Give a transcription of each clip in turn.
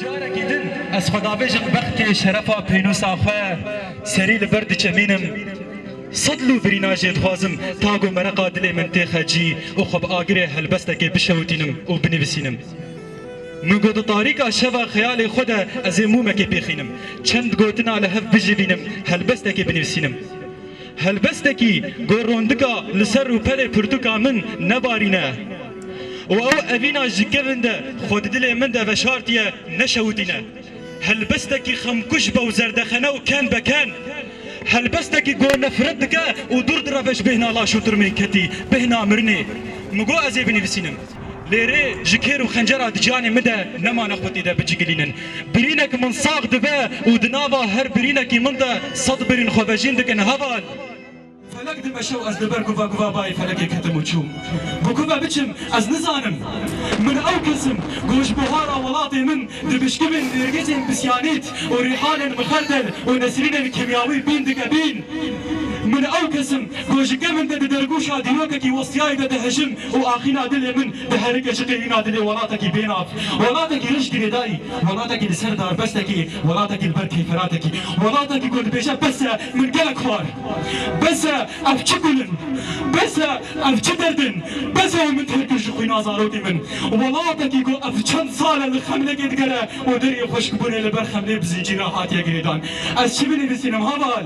جارك دن از خدا بجم بخت شرفا پینوس آخواه سری لبرد چمینم صدلو بریناجت خوازم تاگو مرقا دل منطقه جی و خب آگره هلبستك بشوتینم و بنویسینم من گوت طاریقا شوا خیال خدا از مومک بخینم چند گوتنا لهف بجبینم هلبستك بنویسینم هلبستکی گوروندکا لسر و پل پرتوکا من نبارینه و او اوینا جکونده خود دل من ده و شارتیه نشودینه هلبستکی خمکش با زردخنه و کن بکن هلبستکی گو نفرت دکه و دور درفش بهنا لاشو ترمیکتی بهنا مرنه مگو ازی بنویسینم لیره جکر و خنجر دجاني مدى نما نخوتي دا بجيقلينن برينك من صاغ دبا ودنابا هر برينك من دا صد برين خوباجين دكن هبال فلك دمشو از دبر قفا قفا باي فلك كتم وشوم بقفا بچم از نزانم من او كسم قوش بهارا ولاتي من دبشكي من رقيتين بسيانيت وريحان مخردل ونسرين الكيمياوي بين دكابين من او كسم قوش كمن دا درقوشا ديوككي وصياي دا دهجم واخينا دل من بهرك شقينا دل ولاتكي بيناف ولاتكي رش داي ولاتكي لسر دار بستكي ولاتكي البركي فراتكي ولاتكي قول بيشا بس من قلق خوار بس افچكلن بس افچدردن بس من تركش خوينا زاروتي من ولاتكي قول افچن سال الخملة قدقرة ودري خوش كبوني لبرخملة بزيجينا هاتيا قريدان از چي بني بسينم هبال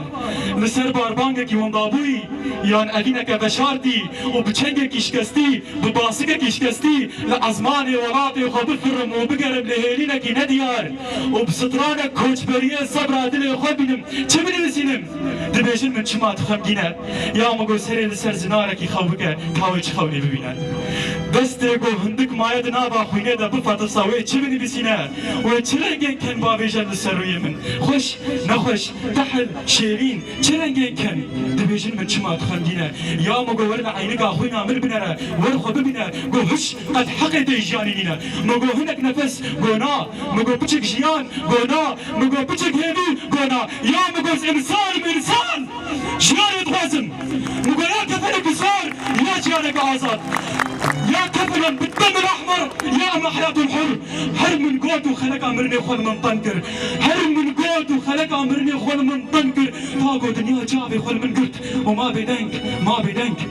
لسر باربانگكي وندابوي يان اغينك بشارتي وبچنگكي شكستي بباسككي شكستي لازماني ولاتي خو بفرم وبقرب لهيلينكي نديار وبسطرانك كوچبريه صبر دل خو بينم چي بني بسينم دبيجن من چما تخمگينه يا مگو سري لسر زناركي خوبك كاوي چ خوني ببينه دسته گو هندك مايد نابا خوينه دا بفاتر ساوي چي بني بسينه وچرنگن كن بابيجن لسروي من خوش نخوش تحل شيرين چرنگن كن دبيجن من چما تخمگينه يا مگو ورنا عينك خوينا من بنره ور خو ببينه گو هش قد حق ديجانينه مگو هنك نفس گونا مگو بچك جيان گونا مگو بچك هيدو گونا يا مگو انسان جيان يتوازن مگو يا كفلك صار يا جيانك آزاد يا كفلا بالدم الاحمر يا اما حياة الحر هر من قوت وخلق امرني خول من طنكر هر من قوت وخلق امرني خول من طنكر طاقو دنيا جابي خول من قلت وما بيدنك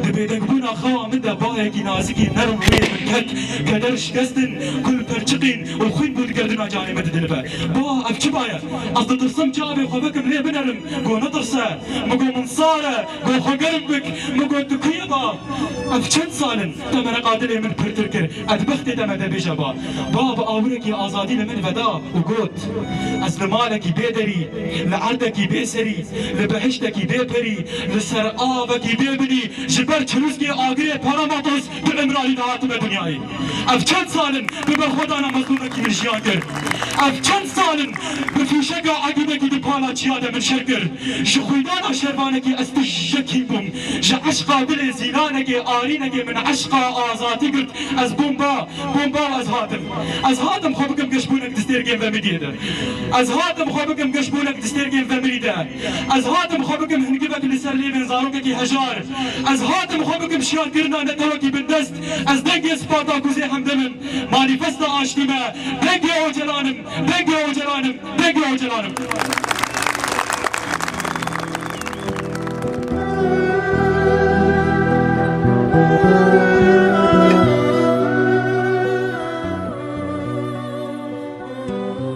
دبيدنك بونا خوا من دبايكي نازكي نرم ويه من كك كدرش قصدن كل برچقين وخوين بود قردنا جاني مد دلبه با افچ بايا اصد ترسم جابي خو بكم ليه بنرم قو نطرسه مقو منصاره قو خو قربك مقو دكيبا افچن سالن تمر قادر من پرترکر ادبخت دمده بجبا باب آورکی آزادی من ودا و گوت از لمالکی بیدری لعردکی بیسری لبهشتکی بیپری لسر آوکی بیبنی جبر چروزکی آگری پاراماتوس به امرالی دهاتم دنیایی اف چند سالن به خودانا مظلومکی من جیان کر اف چند سالن به فیشگا عقیبکی دی پالا چیاده من شکر جخویدانا شروانکی استشکی بوم جعشقا دل زیلانکی آرینکی من عشقا آزادی قلت از بومبا از هاتم خو بكم قشبونك دستيرجين فاميديدا از هاتم خو بكم قشبونك دستيرجين فاميديدا از هاتم خو بكم هنجبك لسر ليبن زاروكي هجار از هاتم خو بكم شيان كرنا نتوكي بالدست از دنگي سباتا كوزي حمدمن مانيفستا آشتيما دنگي اوجلانم